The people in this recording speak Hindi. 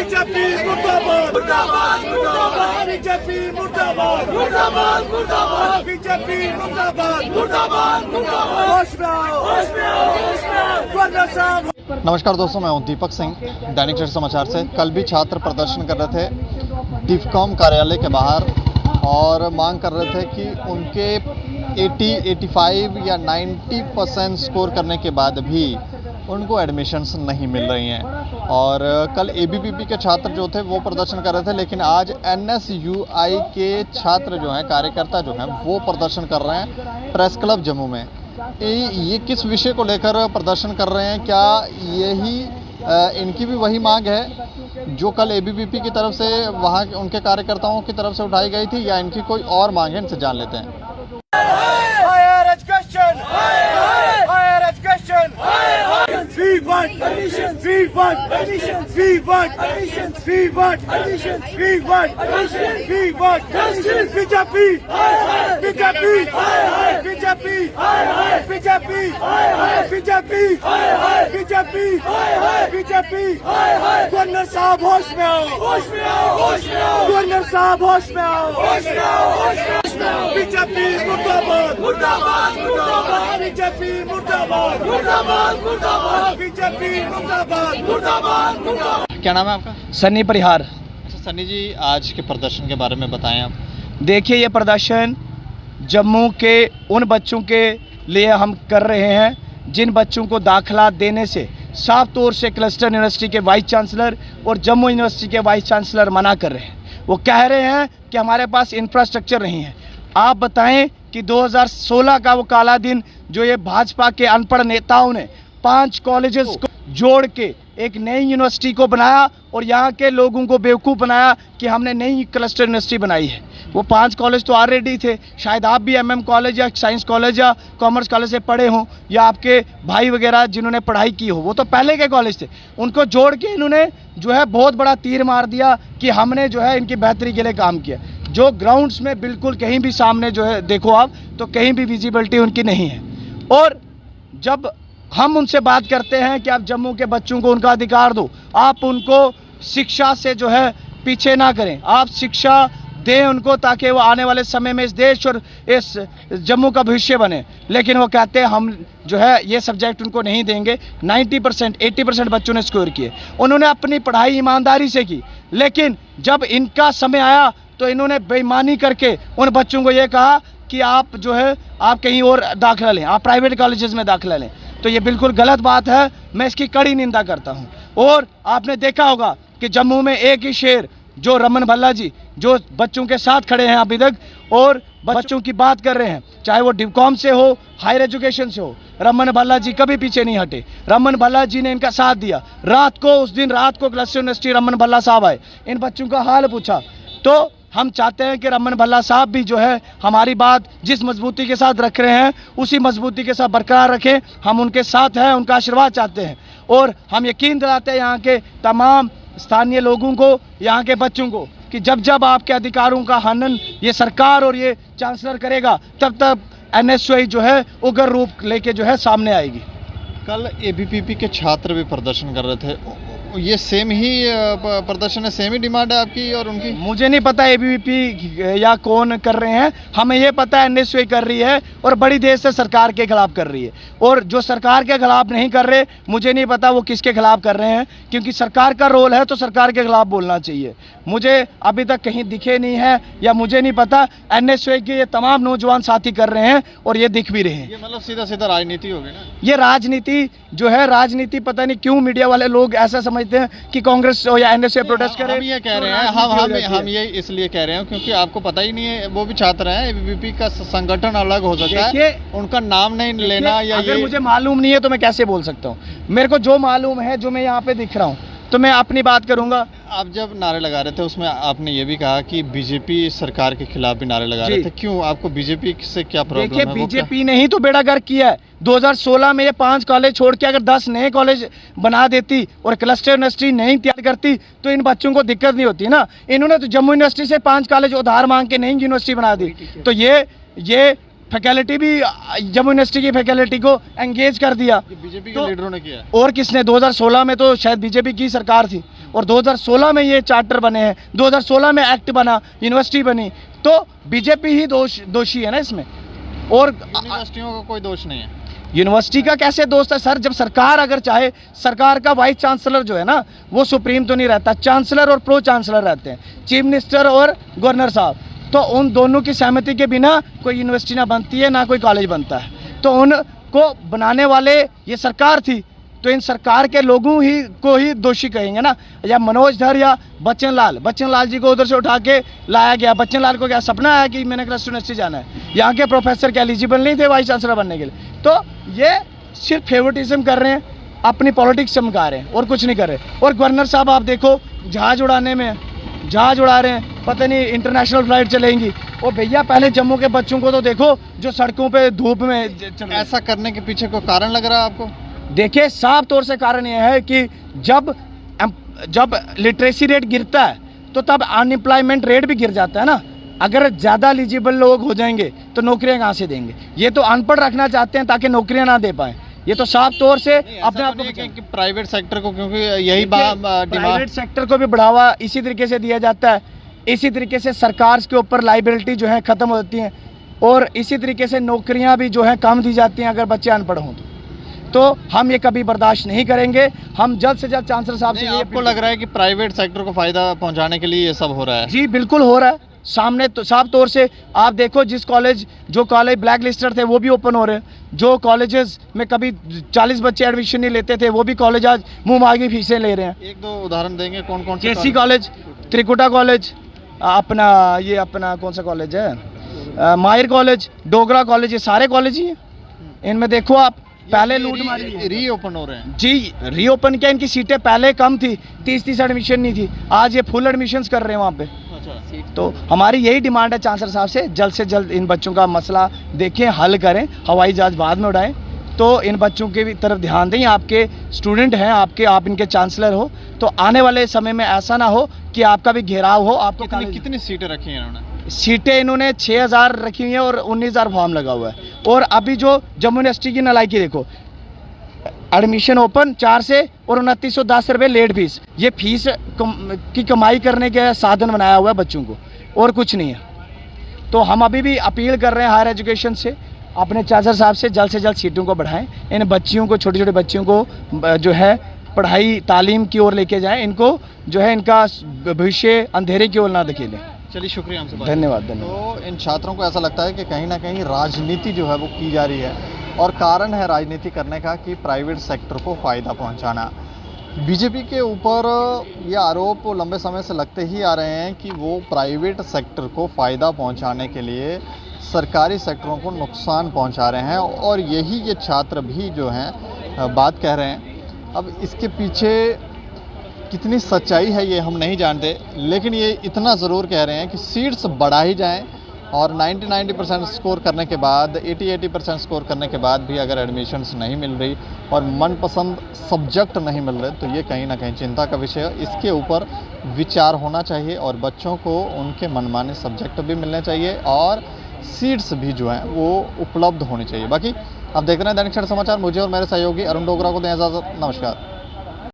बीजेपी मुर्दाबाद मुर्दाबाद मुर्दाबाद बीजेपी मुर्दाबाद मुर्दाबाद मुर्दाबाद बीजेपी मुर्दाबाद मुर्दाबाद मुर्दाबाद होश में आओ होश में आओ होश में आओ गवर्नर साहब। नमस्कार दोस्तों, मैं हूं दीपक सिंह, दैनिक जागरण समाचार से। कल भी छात्र प्रदर्शन कर रहे थे डिफकॉम कार्यालय के बाहर और मांग कर रहे थे कि उनके 85 या 90% स्कोर करने के बाद भी उनको एडमिशन्स नहीं मिल रही हैं। और कल एबीवीपी के छात्र जो थे वो प्रदर्शन कर रहे थे, लेकिन आज एनएसयूआई के छात्र जो हैं, कार्यकर्ता जो हैं, वो प्रदर्शन कर रहे हैं प्रेस क्लब जम्मू में। ये किस विषय को लेकर प्रदर्शन कर रहे हैं? क्या यही इनकी भी वही मांग है जो कल एबीवीपी की तरफ से वहाँ उनके कार्यकर्ताओं की तरफ से उठाई गई थी, या इनकी कोई और मांग है? इनसे जान लेते हैं। Higher education, higher education, we want admissions, we want admissions, we want admissions, we want admissions, we want admissions, we want admissions. BJP, BJP, BJP, BJP, BJP, BJP, BJP. Governor साहब होश में आओ, होश में आओ, होश में आओ, गवर्नर साहब होश में आओ, होश में आओ, होश में आओ। बीजेपी मुर्दाबाद मुर्दाबाद मुर्दाबाद बीजेपी मुर्दाबाद मुर्दाबाद मुर्दाबाद बीजेपी मुर्दाबाद मुर्दाबाद मुर्दाबाद। क्या नाम है आपका? सन्नी परिहार। अच्छा सन्नी जी, आज के प्रदर्शन के बारे में बताएं आप। देखिए, ये प्रदर्शन जम्मू के उन बच्चों के लिए हम कर रहे हैं जिन बच्चों को दाखिला देने से साफ तौर से क्लस्टर यूनिवर्सिटी के वाइस चांसलर और जम्मू यूनिवर्सिटी के वाइस चांसलर मना कर रहे हैं। वो कह रहे हैं कि हमारे पास इंफ्रास्ट्रक्चर नहीं है। आप बताएं कि 2016 का वो काला दिन जो ये भाजपा के अनपढ़ नेताओं ने 5 कॉलेजेस को जोड़ के एक नई यूनिवर्सिटी को बनाया और यहाँ के लोगों को बेवकूफ़ बनाया कि हमने नई क्लस्टर यूनिवर्सिटी बनाई है। वो 5 कॉलेज तो ऑलरेडी थे। शायद आप भी एमएम कॉलेज या साइंस कॉलेज या कॉमर्स कॉलेज से पढ़े हों, या आपके भाई वगैरह जिन्होंने पढ़ाई की हो, वो तो पहले के कॉलेज थे। उनको जोड़ के इन्होंने जो है बहुत बड़ा तीर मार दिया कि हमने जो है इनकी बेहतरी के लिए काम किया। जो ग्राउंड्स में बिल्कुल कहीं भी सामने जो है देखो आप, तो कहीं भी विजिबिलिटी उनकी नहीं है। और जब हम उनसे बात करते हैं कि आप जम्मू के बच्चों को उनका अधिकार दो, आप उनको शिक्षा से जो है पीछे ना करें, आप शिक्षा दें उनको ताकि वो आने वाले समय में इस देश और इस जम्मू का भविष्य बने। लेकिन वो कहते हैं हम जो है ये सब्जेक्ट उनको नहीं देंगे। 90% 80% बच्चों ने स्कोर किए। उन्होंने अपनी पढ़ाई ईमानदारी से की, लेकिन जब इनका समय आया तो इन्होंने बेईमानी करके उन बच्चों को ये कहा कि आप जो है आप कहीं और दाखिला लें, आप प्राइवेट कॉलेजेस में दाखिला लें। तो ये बिल्कुल गलत बात है, मैं इसकी कड़ी निंदा करता हूँ। और आपने देखा होगा कि जम्मू में एक ही शेर जो रमन भल्ला जी जो बच्चों के साथ खड़े हैं अभी तक और बच्चों की बात कर रहे हैं, चाहे वो डिफकॉम से हो, हायर एजुकेशन से हो, रमन भल्ला जी कभी पीछे नहीं हटे। रमन भल्ला जी ने इनका साथ दिया। रात को उस दिन रात को क्लस्टर यूनिवर्सिटी रमन भल्ला साहब आए, इन बच्चों का हाल पूछा। तो हम चाहते हैं कि रमन भल्ला साहब भी जो है हमारी बात जिस मजबूती के साथ रख रहे हैं उसी मजबूती के साथ बरकरार रखें। हम उनके साथ हैं, उनका आशीर्वाद चाहते हैं और हम यकीन दिलाते हैं यहाँ के तमाम स्थानीय लोगों को, यहाँ के बच्चों को, कि जब जब आपके अधिकारों का हनन ये सरकार और ये चांसलर करेगा तब तक एनएसयूआई जो है उग्र रूप लेके जो है सामने आएगी। कल एबीवीपी के छात्र भी प्रदर्शन कर रहे थे, ये सेम ही प्रदर्शन है, सेम ही डिमांड है आपकी और उनकी? मुझे नहीं पता एबीवीपी या कौन कर रहे हैं, हमें ये पता है एनएसयूआई कर रही है और बड़ी देर से सरकार के खिलाफ कर रही है। और जो सरकार के खिलाफ नहीं कर रहे, मुझे नहीं पता वो किसके खिलाफ कर रहे हैं, क्योंकि सरकार का रोल है तो सरकार के खिलाफ बोलना चाहिए। मुझे अभी तक कहीं दिखे नहीं है या मुझे नहीं पता। एनएसयूआई के ये तमाम नौजवान साथी कर रहे हैं और ये दिख भी रहे हैं। ये मतलब सीधा सीधा राजनीति होगी ना? ये राजनीति जो है, राजनीति पता नहीं क्यों मीडिया वाले लोग ऐसा समझते हैं कि कांग्रेस या एनएसयूआई प्रोटेस्ट करे। हम ये कह रहे हैं, हम ये इसलिए कह रहे हैं क्योंकि आपको पता ही नहीं है, वो भी छात्र हैं। एबीवीपी का संगठन अलग हो सकता है, उनका नाम नहीं लेना। या अगर मुझे मालूम नहीं है तो मैं कैसे बोल सकता हूँ? मेरे को जो मालूम है, जो मैं यहाँ पे दिख रहा हूँ, तो मैं अपनी बात करूंगा। आप जब नारे लगा रहे थे उसमें आपने ये भी कहा कि बीजेपी सरकार के खिलाफ भी नारे लगा रहे थे, क्यों? आपको बीजेपी से क्या प्रॉब्लम है? देखिए, बीजेपी ने ही तो बेड़ा गर्क किया है। 2016 में ये 5 कॉलेज छोड़ के अगर 10 नए कॉलेज बना देती और क्लस्टर यूनिवर्सिटी नहीं तैयार करती तो इन बच्चों को दिक्कत नहीं होती ना। इन्होंने तो जम्मू यूनिवर्सिटी से 5 कॉलेज उधार मांग के नई यूनिवर्सिटी बना दी। तो ये फैकल्टी भी जम्मू यूनिवर्सिटी की फैकल्टी को एंगेज कर दिया। बीजेपी के लीडरों ने किया। और किसने? 2016 में तो शायद बीजेपी की सरकार थी। और 2016 में ये चार्टर बने हैं, 2016 में एक्ट बना, यूनिवर्सिटी बनी, तो बीजेपी ही दोषी है ना इसमें। और यूनिवर्सिटियों का कोई दोष नहीं है। यूनिवर्सिटी का कैसे दोस्त है सर? जब सरकार अगर चाहे, सरकार का वाइस चांसलर जो है ना वो सुप्रीम तो नहीं रहता, चांसलर और प्रो चांसलर रहते हैं, चीफ मिनिस्टर और गवर्नर साहब। तो उन दोनों की सहमति के बिना कोई यूनिवर्सिटी ना बनती है, ना कोई कॉलेज बनता है। तो उनको बनाने वाले ये सरकार थी, तो इन सरकार के लोगों को ही दोषी कहेंगे ना, या मनोज धर या बच्चन लाल जी को उधर से उठा के लाया गया। बच्चन लाल को क्या सपना है कि मैंने क्लस्टर यूनिवर्सिटी जाना है? यहाँ के प्रोफेसर क्या एलिजिबल नहीं थे वाइस चांसलर बनने के लिए? तो ये सिर्फ फेवरेटिज्म कर रहे हैं, अपनी पॉलिटिक्स चमका रहे हैं और कुछ नहीं कर रहे। और गवर्नर साहब आप देखो, जहाज उड़ाने में जहाज उड़ा रहे हैं, पता नहीं इंटरनेशनल फ्लाइट चलेंगी। और भैया पहले जम्मू के बच्चों को तो देखो जो सड़कों पे धूप में चल। ऐसा करने के पीछे कोई कारण लग रहा है आपको? देखिए साफ तौर से कारण यह है कि जब लिटरेसी रेट गिरता है तो तब अनएम्प्लॉयमेंट रेट भी गिर जाता है ना। अगर ज़्यादा एलिजिबल लोग हो जाएंगे तो नौकरियां कहाँ से देंगे? ये तो अनपढ़ रखना चाहते हैं ताकि नौकरियां ना दे पाएं। ये तो साफ तौर से अपने आप को प्राइवेट सेक्टर को, क्योंकि यही प्राइवेट सेक्टर को भी बढ़ावा इसी तरीके से दिया जाता है। इसी तरीके से सरकार के ऊपर लाइबिलिटी जो है ख़त्म हो जाती है, और इसी तरीके से नौकरियां भी जो है कम दी जाती हैं अगर बच्चे अनपढ़ हों तो हम ये कभी बर्दाश्त नहीं करेंगे। हम जल्द से जल्द चांसलर साहब से ये आपको लग रहा है कि प्राइवेट सेक्टर को फायदा पहुंचाने के लिए ये सब हो रहा है? जी बिल्कुल हो रहा है, सामने तो साफ तौर से आप देखो। जो कॉलेज ब्लैक लिस्टेड थे वो भी ओपन हो रहे हैं, जो कॉलेजेस में कभी 40 बच्चे एडमिशन नहीं लेते थे वो भी कॉलेज आज मुंह मांगी फीसें ले रहे हैं। एक दो उदाहरण देंगे कौन कौन से? केसी कॉलेज, त्रिकुटा कॉलेज, अपना कौन सा कॉलेज है, माहिर कॉलेज, डोगरा कॉलेज, ये सारे कॉलेज ही हैं। इनमें देखो आप पहले लूट मारी रीओपन हो रहे हैं जी। रीओपन क्या, इनकी सीटें पहले कम थी, 30 एडमिशन नहीं थी, आज ये फुल एडमिशंस कर रहे हैं वहाँ पे। तो हमारी यही डिमांड है चांसलर साहब से जल्द इन बच्चों का मसला देखें, हल करें, हवाई जहाज बाद में उड़ाएं। तो इन बच्चों के तरफ ध्यान दें, आपके स्टूडेंट हैं, आप इनके चांसलर हो, तो आने वाले समय में ऐसा ना हो कि आपका भी घेराव हो। आपको कितनी सीटें रखी हैं इन्होंने? सीटें इन्होंने 6000 रखी हुई हैं और 19000 फॉर्म लगा हुआ है। और अभी जो जम्मू यूनिवर्सिटी की नालायकी देखो, एडमिशन ओपन 4 से और 2910 रुपये लेट फीस। ये फीस की कमाई करने के साधन बनाया हुआ है बच्चों को, और कुछ नहीं है। तो हम अभी भी अपील कर रहे हैं हायर एजुकेशन से, अपने चांसलर साहब से जल्द सीटों को बढ़ाएं। इन बच्चियों को, छोटे छोटे बच्चियों को जो है पढ़ाई तालीम की ओर लेके जाएं, इनको जो है इनका भविष्य अंधेरे की ओर ना धकेलें। चलिए शुक्रिया हमसे बात। धन्यवाद। तो इन छात्रों को ऐसा लगता है कि कहीं ना कहीं राजनीति जो है वो की जा रही है, और कारण है राजनीति करने का कि प्राइवेट सेक्टर को फ़ायदा पहुंचाना। बीजेपी के ऊपर ये आरोप लंबे समय से लगते ही आ रहे हैं कि वो प्राइवेट सेक्टर को फ़ायदा पहुंचाने के लिए सरकारी सेक्टरों को नुकसान पहुंचा रहे हैं, और यही ये छात्र भी जो हैं बात कह रहे हैं। अब इसके पीछे कितनी सच्चाई है ये हम नहीं जानते, लेकिन ये इतना ज़रूर कह रहे हैं कि सीट्स बढ़ाई जाएं, और 90% स्कोर करने के बाद, 80% स्कोर करने के बाद भी अगर एडमिशन्स नहीं मिल रही और मनपसंद सब्जेक्ट नहीं मिल रहे, तो ये कहीं ना कहीं चिंता का विषय है। इसके ऊपर विचार होना चाहिए, और बच्चों को उनके मनमाने सब्जेक्ट भी मिलने चाहिए, और सीट्स भी जो हैं वो उपलब्ध होनी चाहिए। बाकी आप देख रहे हैं दैनिक क्षण समाचार, मुझे और मेरे सहयोगी अरुण डोगरा को दें इजाज़त। नमस्कार।